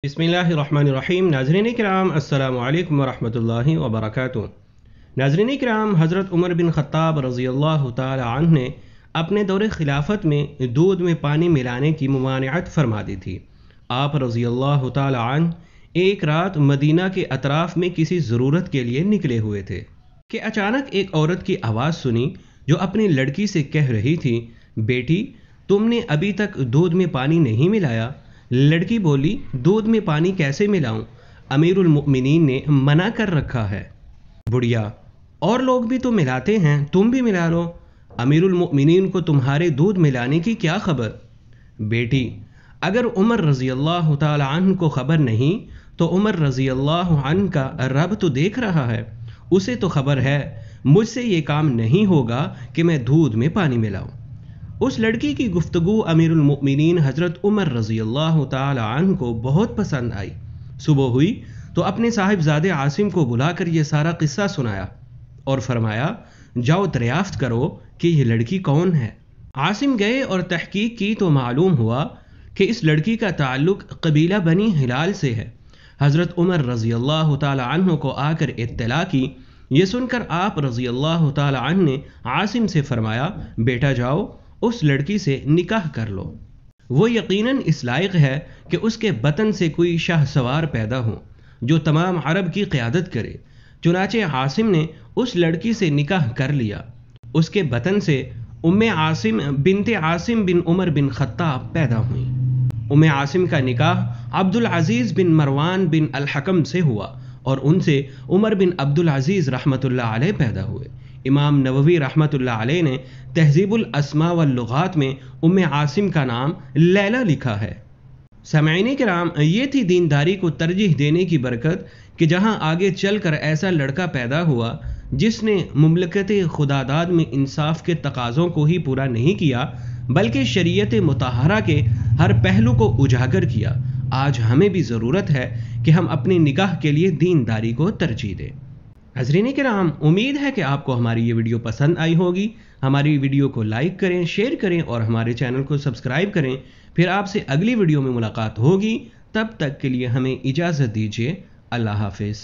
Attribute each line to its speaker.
Speaker 1: बिस्मिल्लाहिर्रहमानिर्रहीम। नाज़रीन किराम अस्सलामु अलैकुम वरहमतुल्लाहि वबरकातुहू। नाज़रीन किराम, हज़रत उमर बिन ख़त्ताब रज़ियल्लाहु ताला अन्हु ने अपने दौरे खिलाफत में दूध में पानी मिलाने की मुमानिअत फरमा दी थी। आप रज़ियल्लाहु ताला अन्हु एक रात मदीना के अतराफ़ में किसी ज़रूरत के लिए निकले हुए थे कि अचानक एक औरत की आवाज़ सुनी जो अपनी लड़की से कह रही थी, बेटी तुमने अभी तक दूध में पानी नहीं मिलाया। लड़की बोली, दूध में पानी कैसे मिलाऊं? अमीरुल मुमिनीन ने मना कर रखा है। बुढ़िया, और लोग भी तो मिलाते हैं, तुम भी मिला लो। अमीरुल मुमिनीन को तुम्हारे दूध मिलाने की क्या खबर? बेटी, अगर उमर रज़ियल्लाहु ताला अन्हु को खबर नहीं तो उमर रज़ियल्लाहु अन्हु का रब तो देख रहा है, उसे तो खबर है मुझसे ये काम नहीं होगा कि मैं दूध में पानी मिलाऊं। उस लड़की की गुफ्तगू अमीरुल मुमिनीन हज़रत उमर रज़ियल्लाहु ताला अन्हु को बहुत पसंद आई। सुबह हुई तो अपने साहिबजादे आसिम को बुलाकर ये सारा किस्सा सुनाया और फरमाया, जाओ दरियाफ्त करो कि ये लड़की कौन है। आसिम गए और तहकीक की तो मालूम हुआ कि इस लड़की का ताल्लुक कबीला बनी हिलाल से है। हज़रत उमर रज़ियल्लाहु ताला अन्हु को आकर इत्तला की। ये सुनकर आप रज़ियल्लाहु ताला अन्हु ने आसिम से फरमाया, बेटा जाओ उस लड़की से निकाह कर लो। वो यकीनन इस लायक है कि उसके बतन से कोई शाहसवार पैदा हो जो तमाम अरब की क़यादत करे। चुनाचे आसिम ने उस लड़की से निकाह कर लिया। उसके बतन से उम्मे आसिम बिनते आसिम बिन उमर बिन ख़त्ताब पैदा हुई। उम्मे आसिम का निकाह अब्दुल अज़ीज़ बिन मरवान बिन अल हकम से हुआ और उनसे उमर बिन अब्दुल अज़ीज़ रहमतुल्लाह अलैह पैदा हुए। इमाम नववी रहमतुल्लाह अलैह ने तहज़ीबुल अस्मा वल लुग़ात में उम्मे आसिम का नाम लैला लिखा है। सामईन किराम, ये थी दीनदारी को तरजीह देने की बरकत कि जहाँ आगे चलकर ऐसा लड़का पैदा हुआ जिसने मुमलकत खुदादाद में इंसाफ के तकाज़ों को ही पूरा नहीं किया बल्कि शरीयत मुताहरा के हर पहलू को उजागर किया। आज हमें भी ज़रूरत है कि हम अपने निकाह के लिए दीनदारी को तरजीह दें। नाज़रीन किराम, उम्मीद है कि आपको हमारी ये वीडियो पसंद आई होगी। हमारी वीडियो को लाइक करें, शेयर करें और हमारे चैनल को सब्सक्राइब करें। फिर आपसे अगली वीडियो में मुलाकात होगी। तब तक के लिए हमें इजाज़त दीजिए। अल्लाह हाफ़िज़।